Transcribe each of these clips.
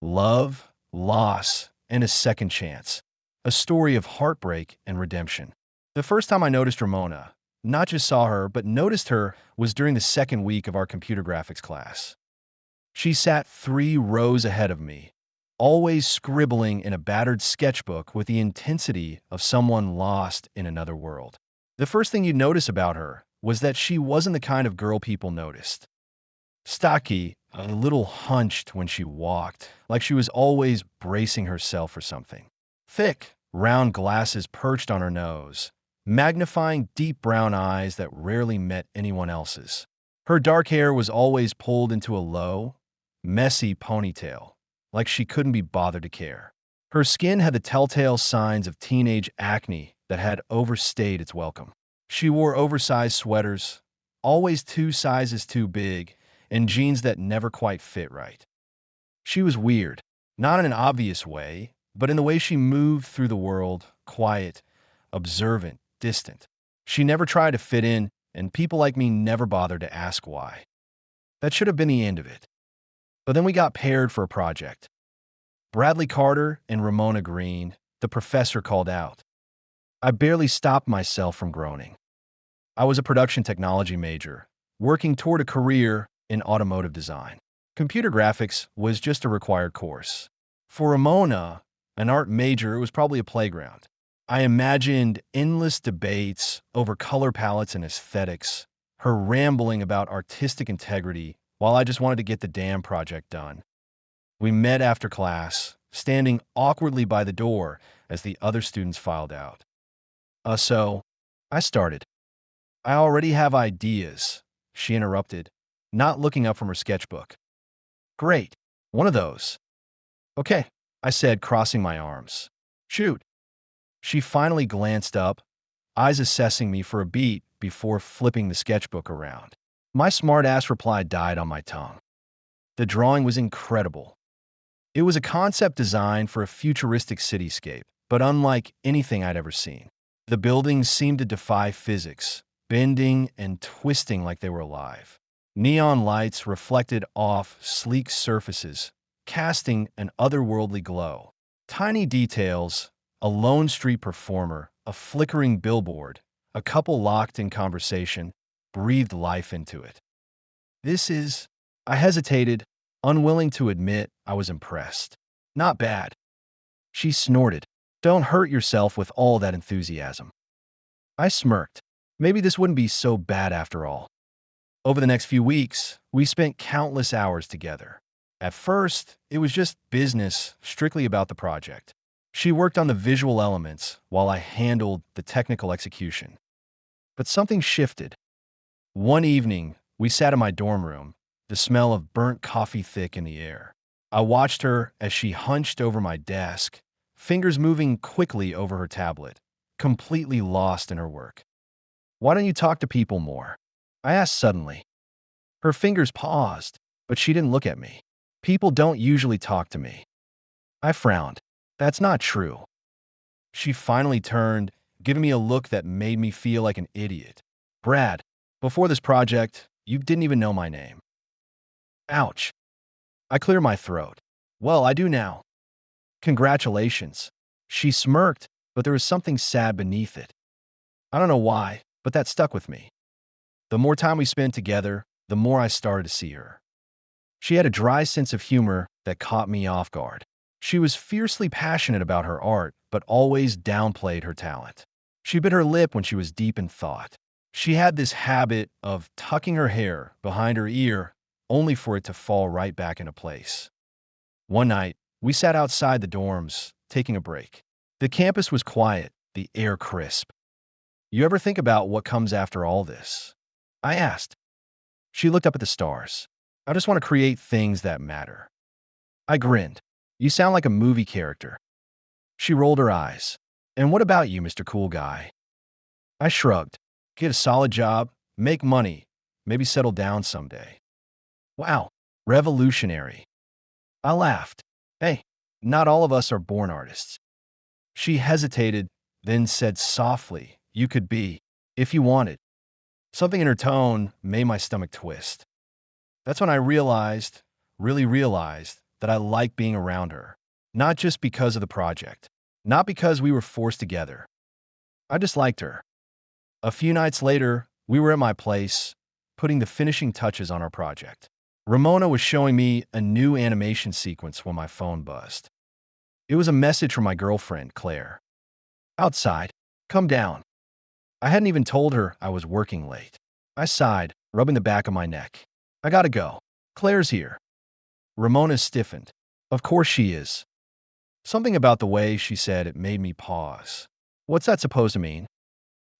love, loss, and a second chance. A story of heartbreak and redemption. The first time I noticed Ramona, not just saw her, but noticed her, was during the second week of our computer graphics class. She sat 3 rows ahead of me, always scribbling in a battered sketchbook with the intensity of someone lost in another world. The first thing you'd notice about her was that she wasn't the kind of girl people noticed. Stocky, a little hunched when she walked, like she was always bracing herself for something. Thick, round glasses perched on her nose, magnifying deep brown eyes that rarely met anyone else's. Her dark hair was always pulled into a low, messy ponytail, like she couldn't be bothered to care. Her skin had the telltale signs of teenage acne that had overstayed its welcome. She wore oversized sweaters, always 2 sizes too big, and jeans that never quite fit right. She was weird, not in an obvious way, but in the way she moved through the world, quiet, observant, distant. She never tried to fit in, and people like me never bothered to ask why. That should have been the end of it. But then we got paired for a project. Bradley Carter and Ramona Green, the professor called out. I barely stopped myself from groaning. I was a production technology major, working toward a career in automotive design. Computer graphics was just a required course. For Ramona, an art major, it was probably a playground. I imagined endless debates over color palettes and aesthetics, her rambling about artistic integrity, while I just wanted to get the damn project done. We met after class, standing awkwardly by the door as the other students filed out. So, I started. I already have ideas, she interrupted, not looking up from her sketchbook. Great. One of those. Okay, I said, crossing my arms. Shoot. She finally glanced up, eyes assessing me for a beat before flipping the sketchbook around. My smart-ass reply died on my tongue. The drawing was incredible. It was a concept design for a futuristic cityscape, but unlike anything I'd ever seen. The buildings seemed to defy physics, bending and twisting like they were alive. Neon lights reflected off sleek surfaces, casting an otherworldly glow. Tiny details, a lone street performer, a flickering billboard, a couple locked in conversation, breathed life into it. I hesitated, unwilling to admit I was impressed. Not bad. She snorted. Don't hurt yourself with all that enthusiasm. I smirked. Maybe this wouldn't be so bad after all. Over the next few weeks, we spent countless hours together. At first, it was just business, strictly about the project. She worked on the visual elements while I handled the technical execution. But something shifted. One evening, we sat in my dorm room, the smell of burnt coffee thick in the air. I watched her as she hunched over my desk, fingers moving quickly over her tablet, completely lost in her work. Why don't you talk to people more? I asked suddenly. Her fingers paused, but she didn't look at me. People don't usually talk to me. I frowned. That's not true. She finally turned, giving me a look that made me feel like an idiot. Brad, before this project, you didn't even know my name. Ouch. I cleared my throat. Well, I do now. Congratulations. She smirked, but there was something sad beneath it. I don't know why, but that stuck with me. The more time we spent together, the more I started to see her. She had a dry sense of humor that caught me off guard. She was fiercely passionate about her art, but always downplayed her talent. She bit her lip when she was deep in thought. She had this habit of tucking her hair behind her ear, only for it to fall right back into place. One night, we sat outside the dorms, taking a break. The campus was quiet, the air crisp. You ever think about what comes after all this? I asked. She looked up at the stars. I just want to create things that matter. I grinned. You sound like a movie character. She rolled her eyes. And what about you, Mr. Cool Guy? I shrugged. Get a solid job, make money, maybe settle down someday. Wow, revolutionary. I laughed. Hey, not all of us are born artists. She hesitated, then said softly, you could be, if you wanted. Something in her tone made my stomach twist. That's when I really realized, that I liked being around her, not just because of the project, not because we were forced together. I just liked her. A few nights later, we were at my place, putting the finishing touches on our project. Ramona was showing me a new animation sequence when my phone buzzed. It was a message from my girlfriend, Claire. Outside. Come down. I hadn't even told her I was working late. I sighed, rubbing the back of my neck. I gotta go. Claire's here. Ramona stiffened. Of course she is. Something about the way she said it made me pause. What's that supposed to mean?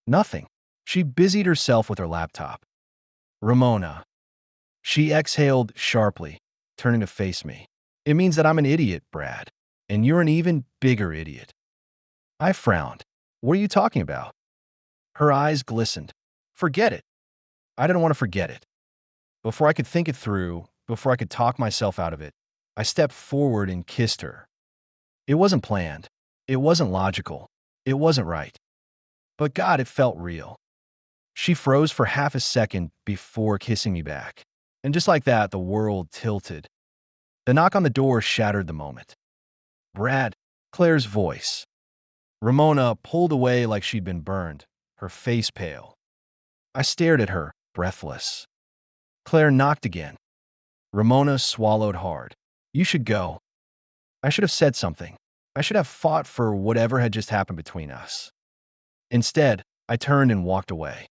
Nothing. She busied herself with her laptop. Ramona. She exhaled sharply, turning to face me. It means that I'm an idiot, Brad. And you're an even bigger idiot. I frowned. What are you talking about? Her eyes glistened. Forget it. I didn't want to forget it. Before I could think it through, before I could talk myself out of it, I stepped forward and kissed her. It wasn't planned. It wasn't logical. It wasn't right. But God, it felt real. She froze for half a second before kissing me back. And just like that, the world tilted. The knock on the door shattered the moment. Brad, Claire's voice. Ramona pulled away like she'd been burned, her face pale. I stared at her, breathless. Claire knocked again. Ramona swallowed hard. You should go. I should have said something. I should have fought for whatever had just happened between us. Instead, I turned and walked away.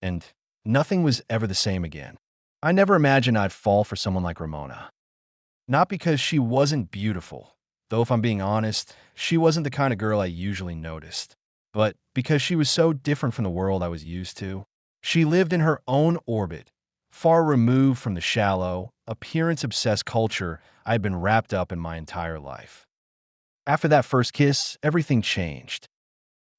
And nothing was ever the same again. I never imagined I'd fall for someone like Ramona. Not because she wasn't beautiful, though if I'm being honest, she wasn't the kind of girl I usually noticed, but because she was so different from the world I was used to. She lived in her own orbit, far removed from the shallow, appearance-obsessed culture I had been wrapped up in my entire life. After that first kiss, everything changed.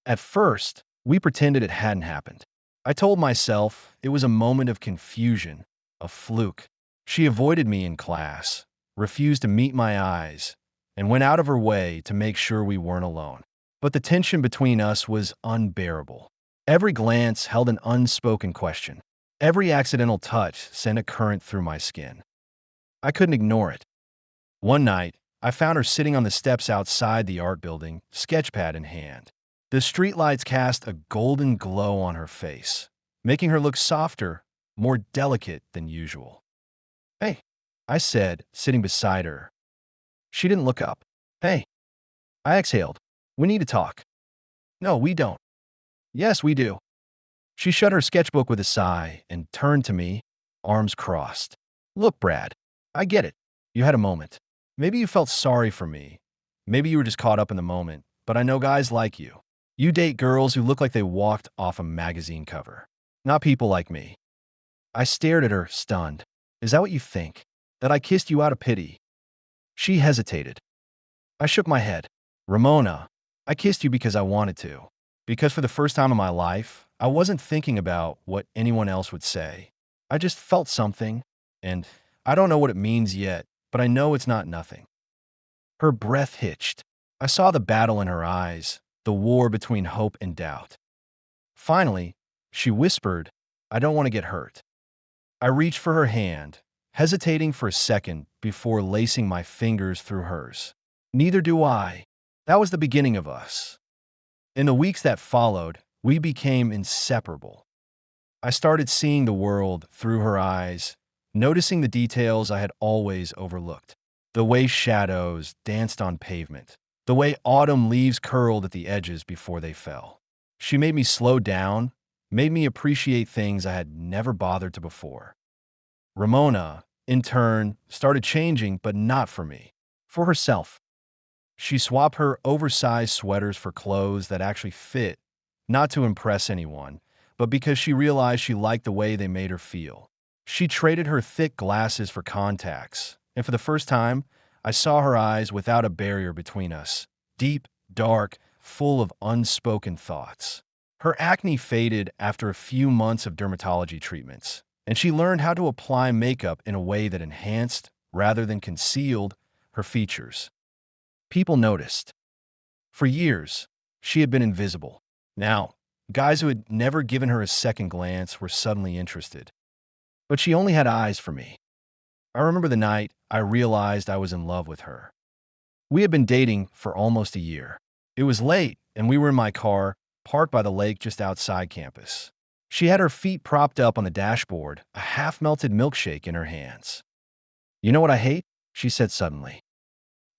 At first, we pretended it hadn't happened. I told myself it was a moment of confusion, a fluke. She avoided me in class, refused to meet my eyes, and went out of her way to make sure we weren't alone. But the tension between us was unbearable. Every glance held an unspoken question. Every accidental touch sent a current through my skin. I couldn't ignore it. One night, I found her sitting on the steps outside the art building, sketchpad in hand. The streetlights cast a golden glow on her face, making her look softer, more delicate than usual. Hey, I said, sitting beside her. She didn't look up. Hey, I exhaled. We need to talk. No, we don't. Yes, we do. She shut her sketchbook with a sigh and turned to me, arms crossed. Look, Brad, I get it. You had a moment. Maybe you felt sorry for me. Maybe you were just caught up in the moment, but I know guys like you. You date girls who look like they walked off a magazine cover, not people like me. I stared at her, stunned. Is that what you think? That I kissed you out of pity? She hesitated. I shook my head. Ramona, I kissed you because I wanted to. Because for the first time in my life, I wasn't thinking about what anyone else would say. I just felt something, and I don't know what it means yet, but I know it's not nothing. Her breath hitched. I saw the battle in her eyes, the war between hope and doubt. Finally, she whispered, I don't want to get hurt. I reached for her hand, hesitating for a second before lacing my fingers through hers. Neither do I. That was the beginning of us. In the weeks that followed, we became inseparable. I started seeing the world through her eyes, noticing the details I had always overlooked. The way shadows danced on pavement. The way autumn leaves curled at the edges before they fell. She made me slow down, made me appreciate things I had never bothered to before. Ramona, in turn, started changing, but not for me. For herself. She swapped her oversized sweaters for clothes that actually fit, not to impress anyone, but because she realized she liked the way they made her feel. She traded her thick glasses for contacts, and for the first time, I saw her eyes without a barrier between us, deep, dark, full of unspoken thoughts. Her acne faded after a few months of dermatology treatments, and she learned how to apply makeup in a way that enhanced, rather than concealed, her features. People noticed. For years, she had been invisible. Now, guys who had never given her a second glance were suddenly interested. But she only had eyes for me. I remember the night I realized I was in love with her. We had been dating for almost a year. It was late, and we were in my car, parked by the lake just outside campus. She had her feet propped up on the dashboard, a half-melted milkshake in her hands. "You know what I hate?" she said suddenly.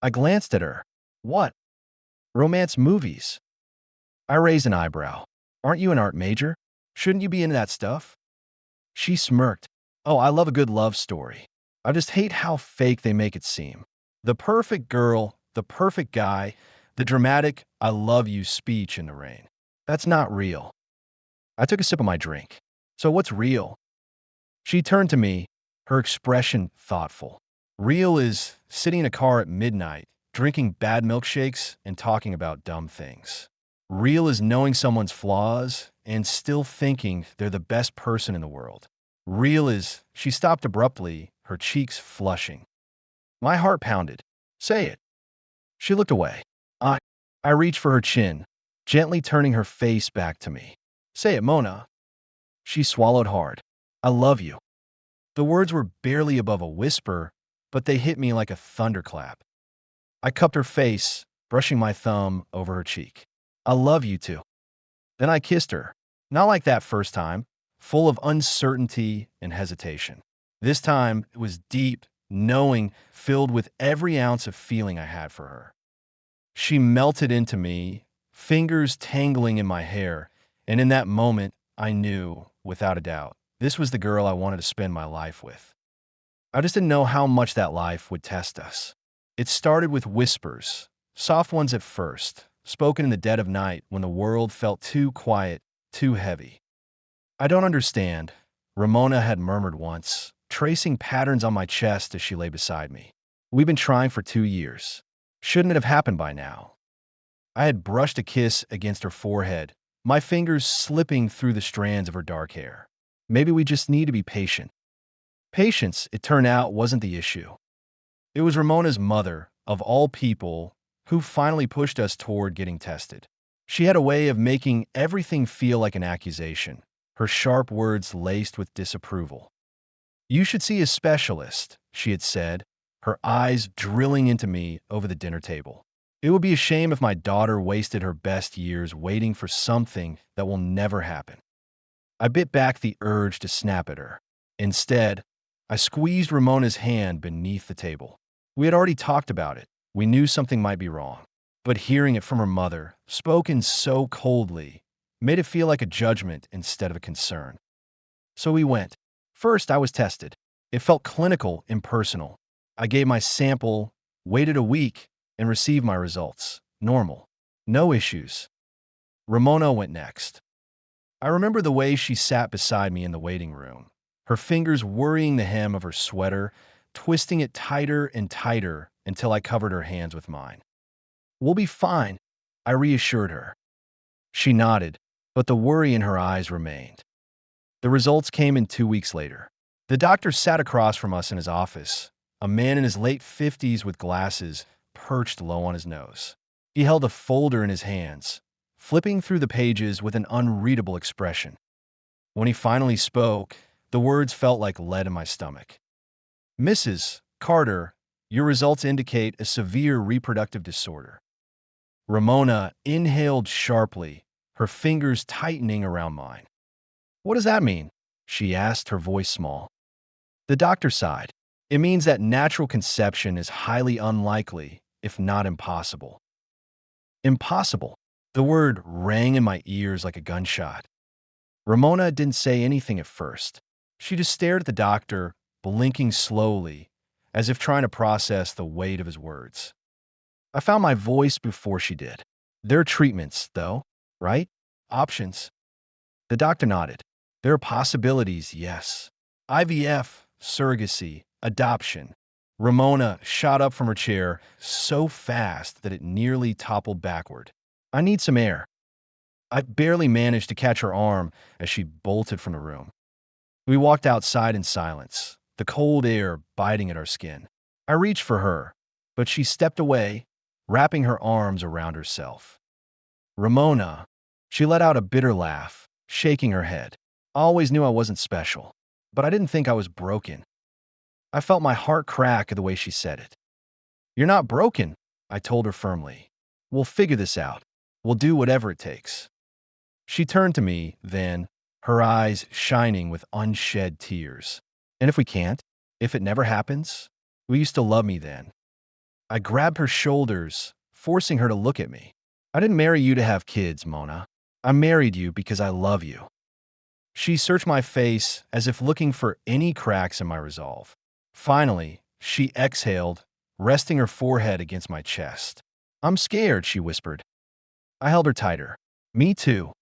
I glanced at her. "What?" "Romance movies." I raised an eyebrow. "Aren't you an art major? Shouldn't you be into that stuff?" She smirked. "Oh, I love a good love story. I just hate how fake they make it seem. The perfect girl, the perfect guy, the dramatic 'I love you' speech in the rain. That's not real." I took a sip of my drink. "So what's real?" She turned to me, her expression thoughtful. "Real is sitting in a car at midnight, drinking bad milkshakes and talking about dumb things. Real is knowing someone's flaws and still thinking they're the best person in the world. Real is—" She stopped abruptly, her cheeks flushing. My heart pounded. "Say it." She looked away. I, I reached for her chin, gently turning her face back to me. "Say it, Mona." She swallowed hard. "I love you." The words were barely above a whisper, but they hit me like a thunderclap. I cupped her face, brushing my thumb over her cheek. "I love you too." Then I kissed her. Not like that first time, full of uncertainty and hesitation. This time, it was deep, knowing, filled with every ounce of feeling I had for her. She melted into me, fingers tangling in my hair, and in that moment, I knew, without a doubt, this was the girl I wanted to spend my life with. I just didn't know how much that life would test us. It started with whispers, soft ones at first, spoken in the dead of night when the world felt too quiet, too heavy. "I don't understand," Ramona had murmured once, tracing patterns on my chest as she lay beside me. "We've been trying for 2 years. Shouldn't it have happened by now?" I had brushed a kiss against her forehead, my fingers slipping through the strands of her dark hair. "Maybe we just need to be patient." Patience, it turned out, wasn't the issue. It was Ramona's mother, of all people, who finally pushed us toward getting tested. She had a way of making everything feel like an accusation, her sharp words laced with disapproval. "You should see a specialist," she had said, her eyes drilling into me over the dinner table. "It would be a shame if my daughter wasted her best years waiting for something that will never happen." I bit back the urge to snap at her. Instead, I squeezed Ramona's hand beneath the table. We had already talked about it. We knew something might be wrong. But hearing it from her mother, spoken so coldly, made it feel like a judgment instead of a concern. So we went. First, I was tested. It felt clinical, impersonal. I gave my sample, waited a week, and received my results. Normal. No issues. Ramona went next. I remember the way she sat beside me in the waiting room, her fingers worrying the hem of her sweater, twisting it tighter and tighter until I covered her hands with mine. "We'll be fine," I reassured her. She nodded, but the worry in her eyes remained. The results came in 2 weeks later. The doctor sat across from us in his office, a man in his late 50s with glasses perched low on his nose. He held a folder in his hands, flipping through the pages with an unreadable expression. When he finally spoke, the words felt like lead in my stomach. "Mrs. Carter, your results indicate a severe reproductive disorder." Ramona inhaled sharply, her fingers tightening around mine. "What does that mean?" she asked, her voice small. The doctor sighed. "It means that natural conception is highly unlikely, if not impossible." Impossible. The word rang in my ears like a gunshot. Ramona didn't say anything at first. She just stared at the doctor, blinking slowly, as if trying to process the weight of his words. I found my voice before she did. "There are treatments, though, right? Options." The doctor nodded. "There are possibilities, yes. IVF, surrogacy, adoption." Ramona shot up from her chair so fast that it nearly toppled backward. "I need some air." I barely managed to catch her arm as she bolted from the room. We walked outside in silence, the cold air biting at our skin. I reached for her, but she stepped away, wrapping her arms around herself. "Ramona," she let out a bitter laugh, shaking her head. "I always knew I wasn't special, but I didn't think I was broken." I felt my heart crack at the way she said it. "You're not broken," I told her firmly. "We'll figure this out. We'll do whatever it takes." She turned to me then, her eyes shining with unshed tears. "And if we can't? If it never happens? Will you still love me then?" I grabbed her shoulders, forcing her to look at me. "I didn't marry you to have kids, Mona. I married you because I love you." She searched my face as if looking for any cracks in my resolve. Finally, she exhaled, resting her forehead against my chest. "I'm scared," she whispered. I held her tighter. "Me too."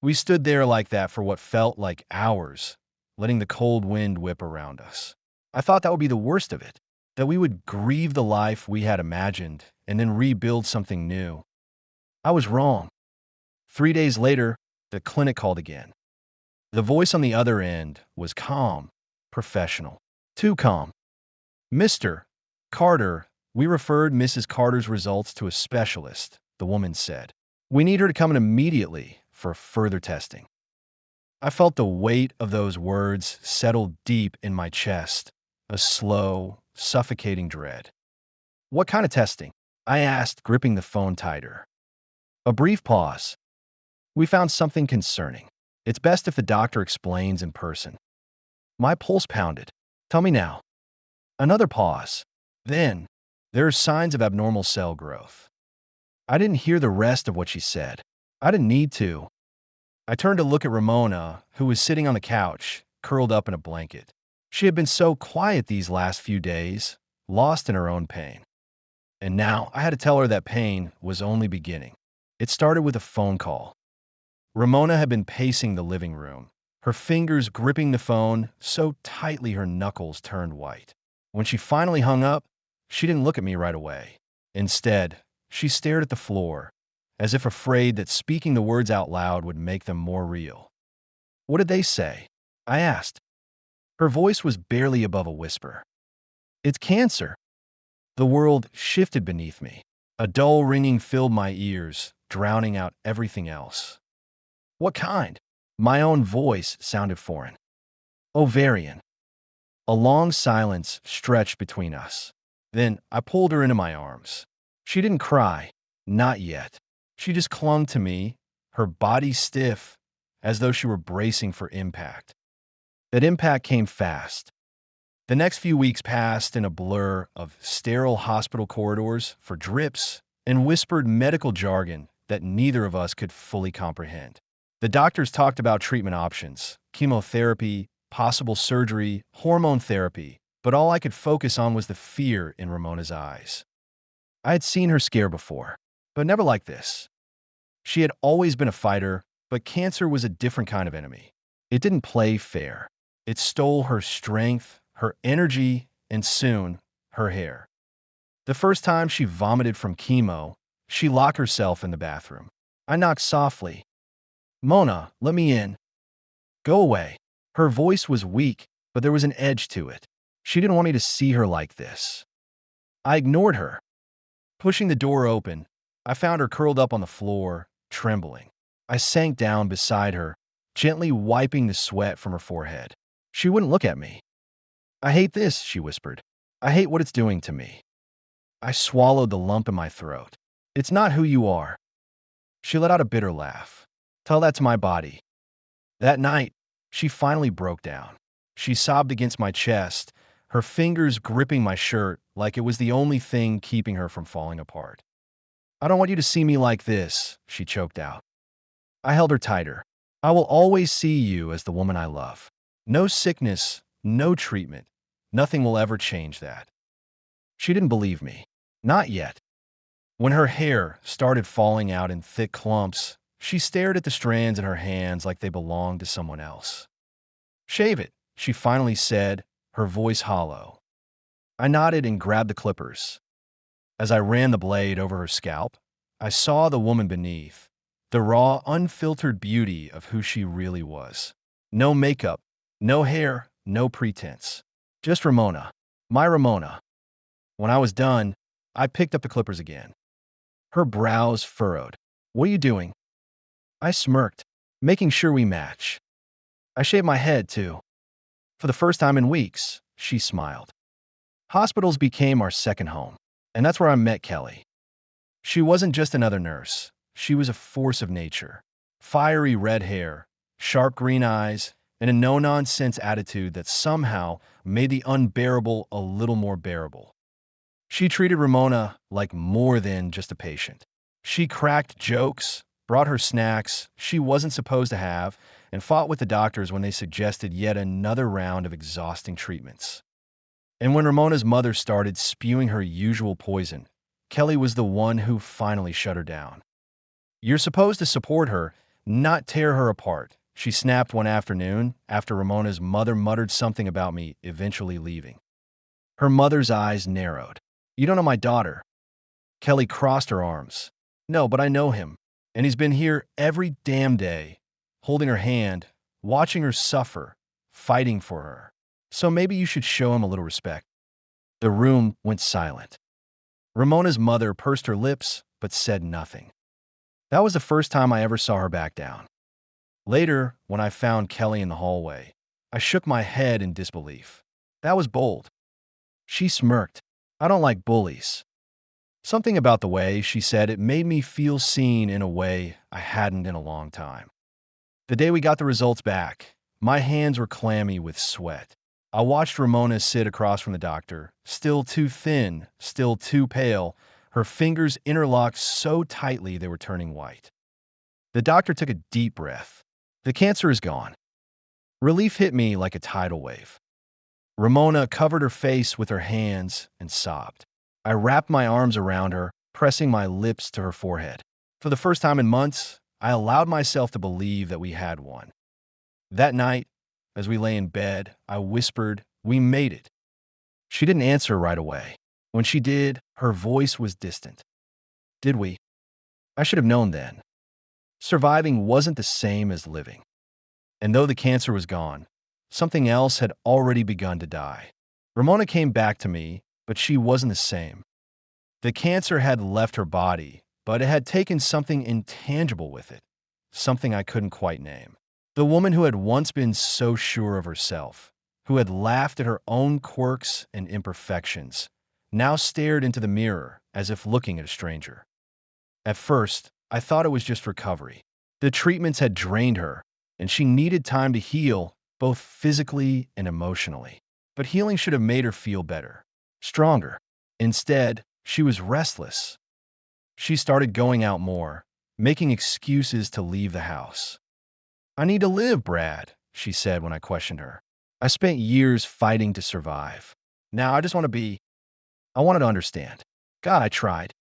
We stood there like that for what felt like hours, letting the cold wind whip around us. I thought that would be the worst of it, that we would grieve the life we had imagined and then rebuild something new. I was wrong. 3 days later, the clinic called again. The voice on the other end was calm, professional. Too calm. "Mr. Carter, we referred Mrs. Carter's results to a specialist," the woman said. "We need her to come in immediately for further testing." I felt the weight of those words settle deep in my chest, a slow, suffocating dread. "What kind of testing?" I asked, gripping the phone tighter. A brief pause. "We found something concerning. It's best if the doctor explains in person." My pulse pounded. "Tell me now." Another pause. Then, "There are signs of abnormal cell growth." I didn't hear the rest of what she said. I didn't need to. I turned to look at Ramona, who was sitting on the couch, curled up in a blanket. She had been so quiet these last few days, lost in her own pain. And now I had to tell her that pain was only beginning. It started with a phone call. Ramona had been pacing the living room, her fingers gripping the phone so tightly her knuckles turned white. When she finally hung up, she didn't look at me right away. Instead, she stared at the floor, as if afraid that speaking the words out loud would make them more real. "What did they say?" I asked. Her voice was barely above a whisper. "It's cancer." The world shifted beneath me. A dull ringing filled my ears, drowning out everything else. "What kind?" My own voice sounded foreign. "Ovarian." A long silence stretched between us. Then I pulled her into my arms. She didn't cry. Not yet. She just clung to me, her body stiff, as though she were bracing for impact. That impact came fast. The next few weeks passed in a blur of sterile hospital corridors for drips and whispered medical jargon that neither of us could fully comprehend. The doctors talked about treatment options, chemotherapy, possible surgery, hormone therapy, but all I could focus on was the fear in Ramona's eyes. I had seen her scare before, but never like this. She had always been a fighter, but cancer was a different kind of enemy. It didn't play fair. It stole her strength, her energy, and soon, her hair. The first time she vomited from chemo, she locked herself in the bathroom. I knocked softly. "Mona, let me in." "Go away." Her voice was weak, but there was an edge to it. She didn't want me to see her like this. I ignored her. Pushing the door open, I found her curled up on the floor, trembling. I sank down beside her, gently wiping the sweat from her forehead. She wouldn't look at me. "I hate this," she whispered. "I hate what it's doing to me." I swallowed the lump in my throat. "It's not who you are." She let out a bitter laugh. "Tell that to my body." That night, she finally broke down. She sobbed against my chest, her fingers gripping my shirt like it was the only thing keeping her from falling apart. "I don't want you to see me like this," she choked out. I held her tighter. "I will always see you as the woman I love. No sickness, no treatment. Nothing will ever change that." She didn't believe me. Not yet. When her hair started falling out in thick clumps, she stared at the strands in her hands like they belonged to someone else. "Shave it," she finally said, her voice hollow. I nodded and grabbed the clippers. As I ran the blade over her scalp, I saw the woman beneath, the raw, unfiltered beauty of who she really was. No makeup, no hair, no pretense. Just Ramona. My Ramona. When I was done, I picked up the clippers again. Her brows furrowed. "What are you doing?" I smirked, making sure we match. "I shaved my head, too." "For the first time in weeks," she smiled. Hospitals became our second home, and that's where I met Kelly. She wasn't just another nurse. She was a force of nature. Fiery red hair, sharp green eyes, and a no-nonsense attitude that somehow made the unbearable a little more bearable. She treated Ramona like more than just a patient. She cracked jokes, brought her snacks she wasn't supposed to have, and fought with the doctors when they suggested yet another round of exhausting treatments. And when Ramona's mother started spewing her usual poison, Kelly was the one who finally shut her down. "You're supposed to support her, not tear her apart," she snapped one afternoon after Ramona's mother muttered something about me eventually leaving. Her mother's eyes narrowed. "You don't know my daughter." Kelly crossed her arms. "No, but I know him, and he's been here every damn day, holding her hand, watching her suffer, fighting for her. So maybe you should show him a little respect." The room went silent. Ramona's mother pursed her lips but said nothing. That was the first time I ever saw her back down. Later, when I found Kelly in the hallway, I shook my head in disbelief. "That was bold." She smirked. "I don't like bullies." Something about the way she said it made me feel seen in a way I hadn't in a long time. The day we got the results back, my hands were clammy with sweat. I watched Ramona sit across from the doctor, still too thin, still too pale, her fingers interlocked so tightly they were turning white. The doctor took a deep breath. "The cancer is gone." Relief hit me like a tidal wave. Ramona covered her face with her hands and sobbed. I wrapped my arms around her, pressing my lips to her forehead. For the first time in months, I allowed myself to believe that we had won. That night, as we lay in bed, I whispered, "We made it." She didn't answer right away. When she did, her voice was distant. "Did we?" I should have known then. Surviving wasn't the same as living. And though the cancer was gone, something else had already begun to die. Ramona came back to me, but she wasn't the same. The cancer had left her body, but it had taken something intangible with it, something I couldn't quite name. The woman who had once been so sure of herself, who had laughed at her own quirks and imperfections, now stared into the mirror as if looking at a stranger. At first, I thought it was just recovery. The treatments had drained her, and she needed time to heal, both physically and emotionally. But healing should have made her feel better, stronger. Instead, she was restless. She started going out more, making excuses to leave the house. "I need to live, Brad," she said when I questioned her. "I spent years fighting to survive. Now I just want to be—" I wanted to understand. God, I tried.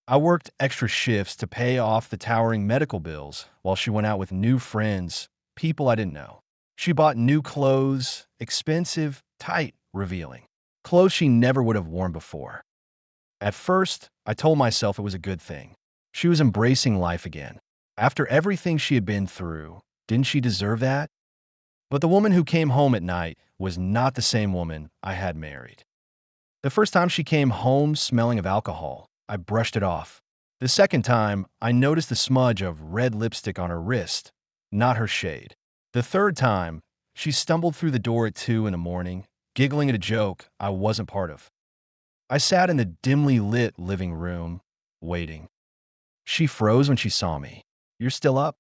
I worked extra shifts to pay off the towering medical bills while she went out with new friends, people I didn't know. She bought new clothes, expensive, tight, revealing. Clothes she never would have worn before. At first, I told myself it was a good thing. She was embracing life again. After everything she had been through, didn't she deserve that? But the woman who came home at night was not the same woman I had married. The first time she came home smelling of alcohol, I brushed it off. The second time, I noticed the smudge of red lipstick on her wrist, not her shade. The third time, she stumbled through the door at 2 in the morning, giggling at a joke I wasn't part of. I sat in the dimly lit living room, waiting. She froze when she saw me. "You're still up?"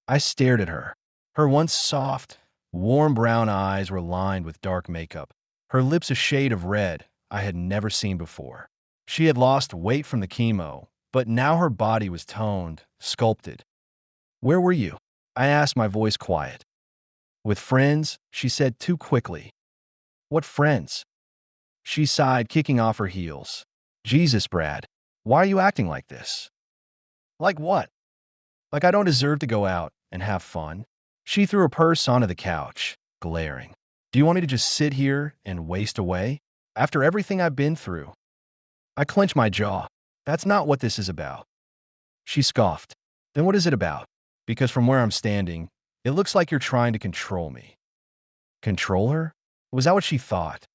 I stared at her. Her once soft, warm brown eyes were lined with dark makeup, her lips a shade of red I had never seen before. She had lost weight from the chemo, but now her body was toned, sculpted. "Where were you?" I asked, my voice quiet. "With friends," she said too quickly. "What friends?" She sighed, kicking off her heels. "Jesus, Brad, why are you acting like this?" "Like what?" "Like I don't deserve to go out and have fun." She threw her purse onto the couch, glaring. "Do you want me to just sit here and waste away? After everything I've been through?" I clenched my jaw. "That's not what this is about." She scoffed. "Then what is it about? Because from where I'm standing, it looks like you're trying to control me." Control her? Was that what she thought?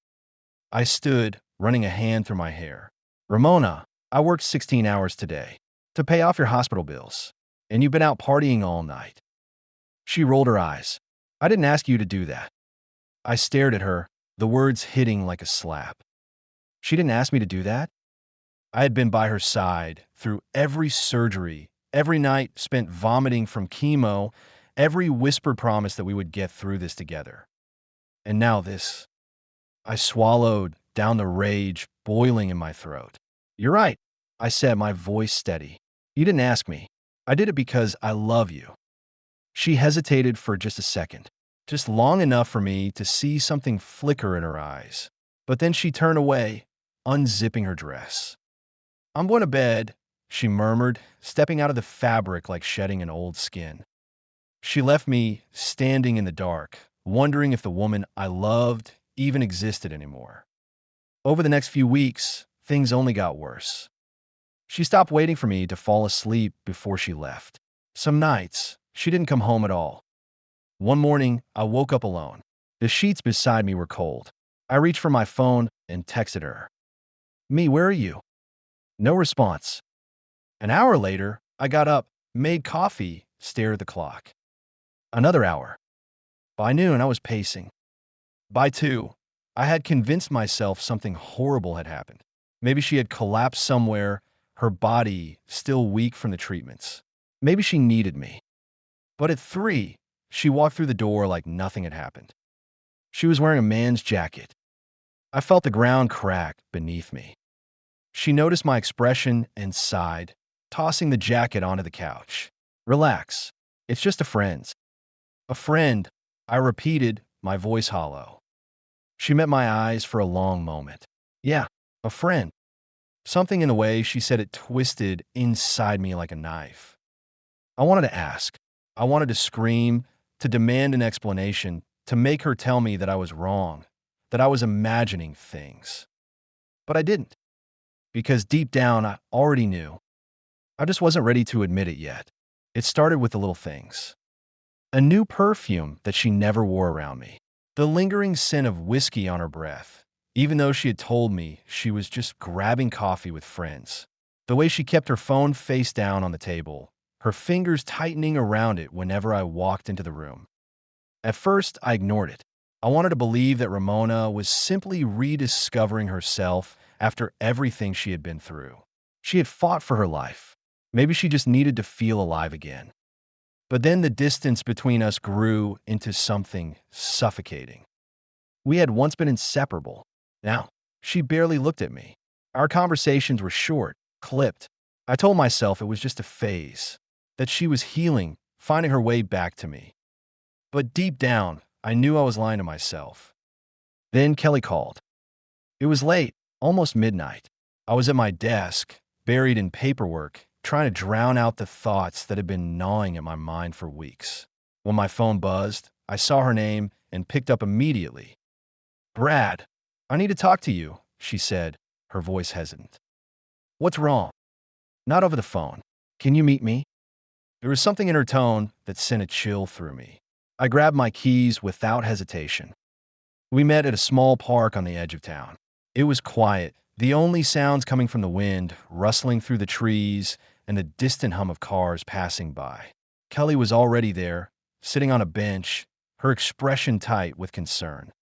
I stood, running a hand through my hair. "Ramona, I worked 16 hours today to pay off your hospital bills, and you've been out partying all night." She rolled her eyes. "I didn't ask you to do that." I stared at her, the words hitting like a slap. She didn't ask me to do that. I had been by her side through every surgery, every night spent vomiting from chemo, every whispered promise that we would get through this together. And now this. I swallowed down the rage boiling in my throat. You're right, I said, my voice steady. You didn't ask me. I did it because I love you. She hesitated for just a second, just long enough for me to see something flicker in her eyes. But then she turned away, unzipping her dress. I'm going to bed, she murmured, stepping out of the fabric like shedding an old skin. She left me standing in the dark, wondering if the woman I loved even existed anymore. Over the next few weeks, things only got worse. She stopped waiting for me to fall asleep before she left. Some nights, she didn't come home at all. One morning, I woke up alone. The sheets beside me were cold. I reached for my phone and texted her. "Me, where are you?" No response. An hour later, I got up, made coffee, stared at the clock. Another hour. By noon, I was pacing. By 2, I had convinced myself something horrible had happened. Maybe she had collapsed somewhere, her body still weak from the treatments. Maybe she needed me. But at 3, she walked through the door like nothing had happened. She was wearing a man's jacket. I felt the ground crack beneath me. She noticed my expression and sighed, tossing the jacket onto the couch. Relax. It's just a friend. A friend, I repeated, my voice hollow. She met my eyes for a long moment. Yeah, a friend. Something in the way she said it twisted inside me like a knife. I wanted to ask. I wanted to scream, to demand an explanation, to make her tell me that I was wrong, that I was imagining things. But I didn't, because deep down I already knew. I just wasn't ready to admit it yet. It started with the little things. A new perfume that she never wore around me. The lingering scent of whiskey on her breath, even though she had told me she was just grabbing coffee with friends. The way she kept her phone face down on the table, her fingers tightening around it whenever I walked into the room. At first, I ignored it. I wanted to believe that Ramona was simply rediscovering herself after everything she had been through. She had fought for her life. Maybe she just needed to feel alive again. But then the distance between us grew into something suffocating. We had once been inseparable. Now, she barely looked at me. Our conversations were short, clipped. I told myself it was just a phase, that she was healing, finding her way back to me. But deep down, I knew I was lying to myself. Then Kelly called. It was late, almost midnight. I was at my desk, buried in paperwork, trying to drown out the thoughts that had been gnawing at my mind for weeks. When my phone buzzed, I saw her name and picked up immediately. "Brad, I need to talk to you," she said, her voice hesitant. "What's wrong?" "Not over the phone. Can you meet me?" There was something in her tone that sent a chill through me. I grabbed my keys without hesitation. We met at a small park on the edge of town. It was quiet, the only sounds coming from the wind, rustling through the trees, and the distant hum of cars passing by. Kelly was already there, sitting on a bench, her expression tight with concern.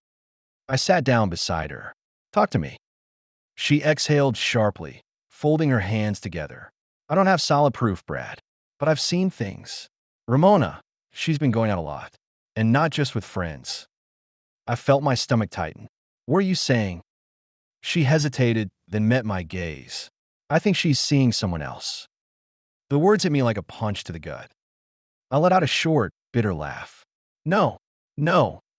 I sat down beside her. "Talk to me." She exhaled sharply, folding her hands together. "I don't have solid proof, Brad, but I've seen things. Ramona, she's been going out a lot, and not just with friends." I felt my stomach tighten. "What are you saying?" She hesitated, then met my gaze. "I think she's seeing someone else." The words hit me like a punch to the gut. I let out a short, bitter laugh. No,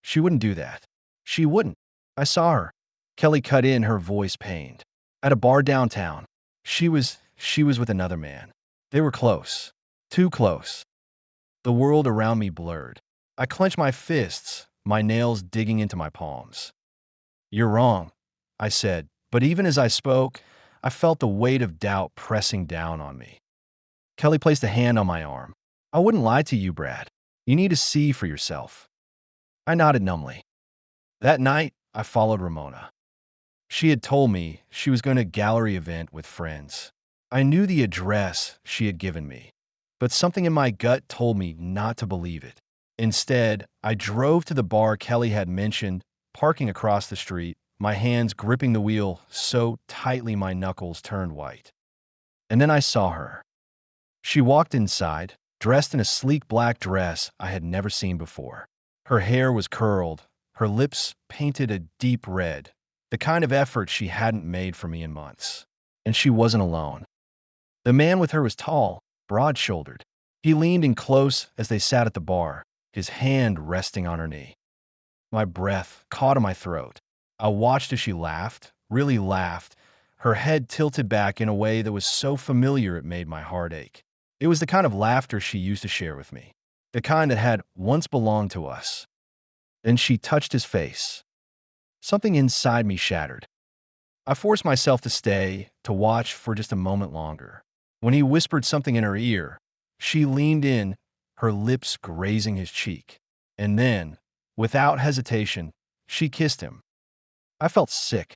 she wouldn't do that. She wouldn't. I saw her." Kelly cut in, her voice pained. "At a bar downtown. She was with another man. They were close. Too close." The world around me blurred. I clenched my fists, my nails digging into my palms. "You're wrong," I said, but even as I spoke, I felt the weight of doubt pressing down on me. Kelly placed a hand on my arm. "I wouldn't lie to you, Brad. You need to see for yourself." I nodded numbly. That night, I followed Ramona. She had told me she was going to a gallery event with friends. I knew the address she had given me, but something in my gut told me not to believe it. Instead, I drove to the bar Kelly had mentioned, parking across the street, my hands gripping the wheel so tightly my knuckles turned white. And then I saw her. She walked inside, dressed in a sleek black dress I had never seen before. Her hair was curled, her lips painted a deep red, the kind of effort she hadn't made for me in months. And she wasn't alone. The man with her was tall, broad-shouldered. He leaned in close as they sat at the bar, his hand resting on her knee. My breath caught in my throat. I watched as she laughed, really laughed, her head tilted back in a way that was so familiar it made my heart ache. It was the kind of laughter she used to share with me, the kind that had once belonged to us. Then she touched his face. Something inside me shattered. I forced myself to stay, to watch for just a moment longer. When he whispered something in her ear, she leaned in, her lips grazing his cheek. And then, without hesitation, she kissed him. I felt sick.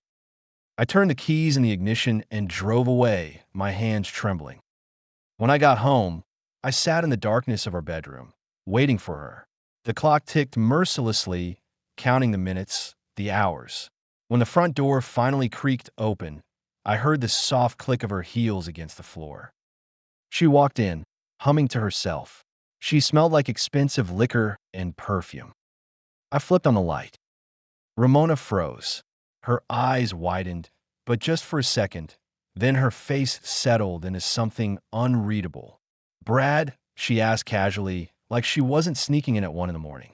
I turned the keys in the ignition and drove away, my hands trembling. When I got home, I sat in the darkness of our bedroom, waiting for her. The clock ticked mercilessly, counting the minutes, the hours. When the front door finally creaked open, I heard the soft click of her heels against the floor. She walked in, humming to herself. She smelled like expensive liquor and perfume. I flipped on the light. Ramona froze. Her eyes widened, but just for a second. Then her face settled into something unreadable. "Brad?" she asked casually, like she wasn't sneaking in at 1 in the morning.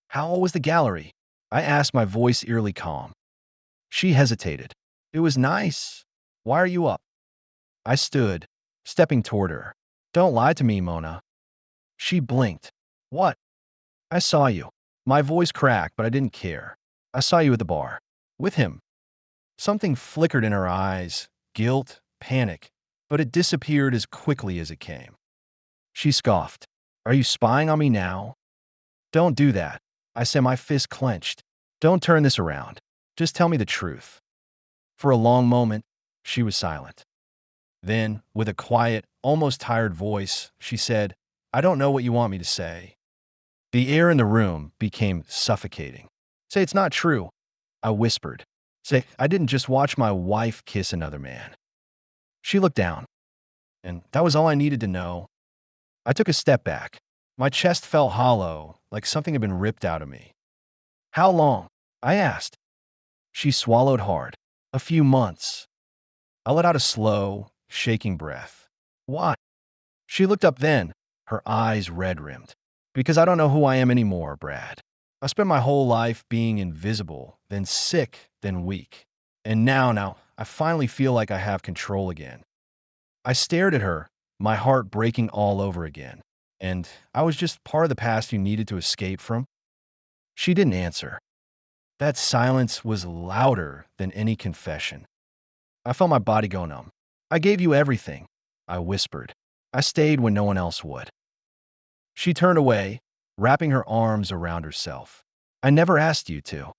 "How was the gallery?" I asked, my voice eerily calm. She hesitated. "It was nice. Why are you up?" I stood, stepping toward her. "Don't lie to me, Mona." She blinked. "What?" "I saw you." My voice cracked, but I didn't care. "I saw you at the bar. With him." Something flickered in her eyes, guilt, panic, but it disappeared as quickly as it came. She scoffed. "Are you spying on me now?" "Don't do that," I said, my fist clenched. "Don't turn this around. Just tell me the truth." For a long moment, she was silent. Then, with a quiet, almost tired voice, she said, "I don't know what you want me to say." The air in the room became suffocating. "Say it's not true," I whispered. "Say I didn't just watch my wife kiss another man." She looked down, and that was all I needed to know. I took a step back. My chest felt hollow, like something had been ripped out of me. "How long?" I asked. She swallowed hard. "A few months." I let out a slow, shaking breath. "Why?" She looked up then, her eyes red-rimmed. "Because I don't know who I am anymore, Brad. I spent my whole life being invisible, then sick, then weak. And now, I finally feel like I have control again." I stared at her, my heart breaking all over again. "And I was just part of the past you needed to escape from?" She didn't answer. That silence was louder than any confession. I felt my body go numb. "I gave you everything," I whispered. "I stayed when no one else would." She turned away, wrapping her arms around herself. "I never asked you to."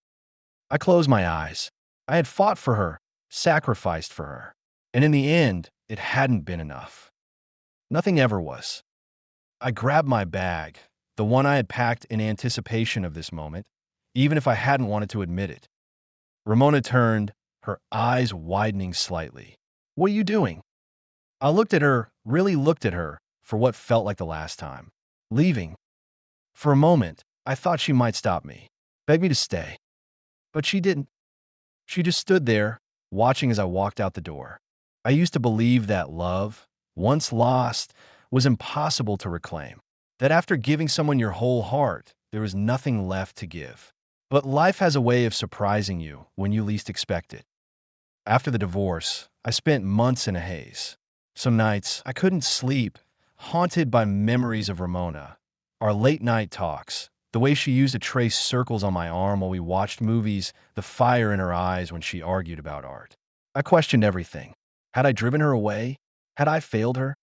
I closed my eyes. I had fought for her, sacrificed for her. And in the end, it hadn't been enough. Nothing ever was. I grabbed my bag, the one I had packed in anticipation of this moment, even if I hadn't wanted to admit it. Ramona turned, her eyes widening slightly. "What are you doing?" I looked at her, really looked at her, for what felt like the last time. "Leaving." For a moment, I thought she might stop me, beg me to stay. But she didn't. She just stood there, watching as I walked out the door. I used to believe that love, once lost, was impossible to reclaim. That after giving someone your whole heart, there was nothing left to give. But life has a way of surprising you when you least expect it. After the divorce, I spent months in a haze. Some nights, I couldn't sleep, haunted by memories of Ramona, our late-night talks, the way she used to trace circles on my arm while we watched movies, the fire in her eyes when she argued about art. I questioned everything. Had I driven her away? Had I failed her?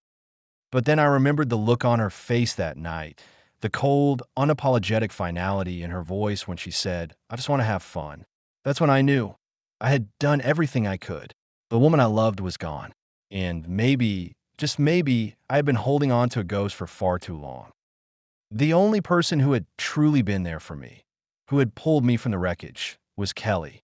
But then I remembered the look on her face that night, the cold, unapologetic finality in her voice when she said, "I just want to have fun." That's when I knew. I had done everything I could. The woman I loved was gone. And maybe, just maybe, I had been holding on to a ghost for far too long. The only person who had truly been there for me, who had pulled me from the wreckage, was Kelly.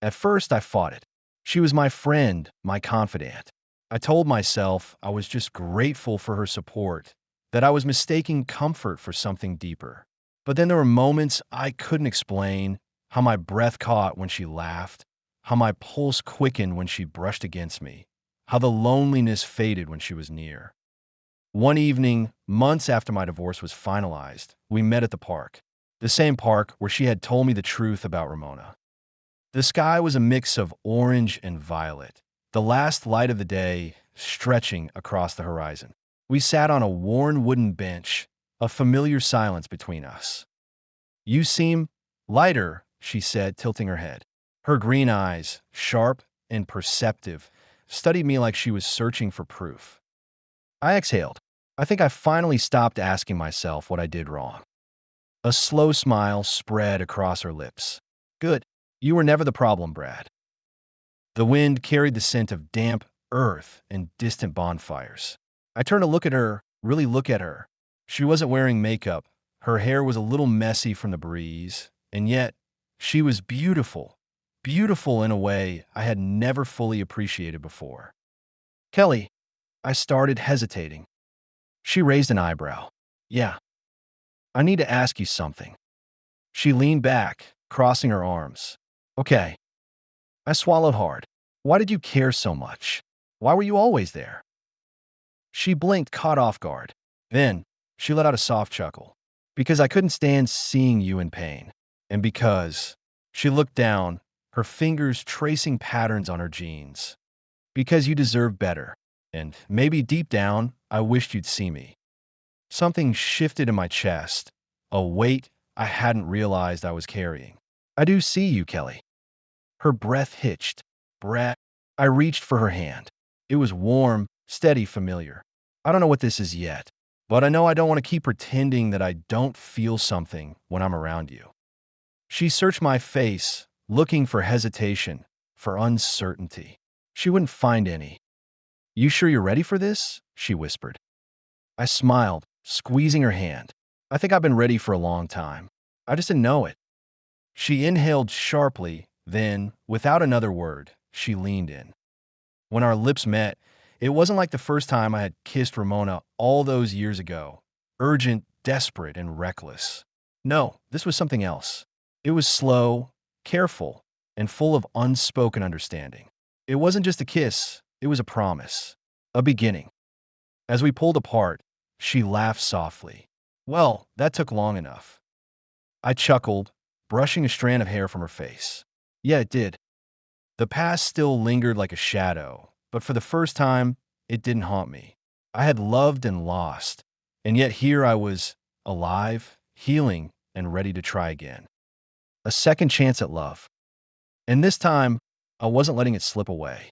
At first, I fought it. She was my friend, my confidant. I told myself I was just grateful for her support, that I was mistaking comfort for something deeper. But then there were moments I couldn't explain, how my breath caught when she laughed, how my pulse quickened when she brushed against me, how the loneliness faded when she was near. One evening, months after my divorce was finalized, we met at the park, the same park where she had told me the truth about Ramona. The sky was a mix of orange and violet, the last light of the day stretching across the horizon. We sat on a worn wooden bench, a familiar silence between us. "You seem lighter," she said, tilting her head. Her green eyes, sharp and perceptive, studied me like she was searching for proof. I exhaled. I think I finally stopped asking myself what I did wrong. A slow smile spread across her lips. "Good. You were never the problem, Brad." The wind carried the scent of damp earth and distant bonfires. I turned to look at her, really look at her. She wasn't wearing makeup. Her hair was a little messy from the breeze, and yet she was beautiful. Beautiful in a way I had never fully appreciated before. "Kelly," I started, hesitating. She raised an eyebrow. "Yeah, I need to ask you something." She leaned back, crossing her arms. "Okay." I swallowed hard. "Why did you care so much? Why were you always there?" She blinked, caught off guard. Then she let out a soft chuckle. "Because I couldn't stand seeing you in pain. And because—" She looked down, her fingers tracing patterns on her jeans. "Because you deserve better. And maybe deep down, I wished you'd see me." Something shifted in my chest, a weight I hadn't realized I was carrying. "I do see you, Kelly." Her breath hitched. "Brett." I reached for her hand. It was warm, steady, familiar. "I don't know what this is yet, but I know I don't want to keep pretending that I don't feel something when I'm around you." She searched my face, looking for hesitation, for uncertainty. She wouldn't find any. "You sure you're ready for this?" she whispered. I smiled, squeezing her hand. "I think I've been ready for a long time. I just didn't know it." She inhaled sharply, then, without another word, she leaned in. When our lips met, it wasn't like the first time I had kissed Ramona all those years ago, urgent, desperate, and reckless. No, this was something else. It was slow, careful, and full of unspoken understanding. It wasn't just a kiss, it was a promise, a beginning. As we pulled apart, she laughed softly. "Well, that took long enough." I chuckled, brushing a strand of hair from her face. "Yeah, it did." The past still lingered like a shadow, but for the first time, it didn't haunt me. I had loved and lost, and yet here I was, alive, healing, and ready to try again. A second chance at love. And this time, I wasn't letting it slip away.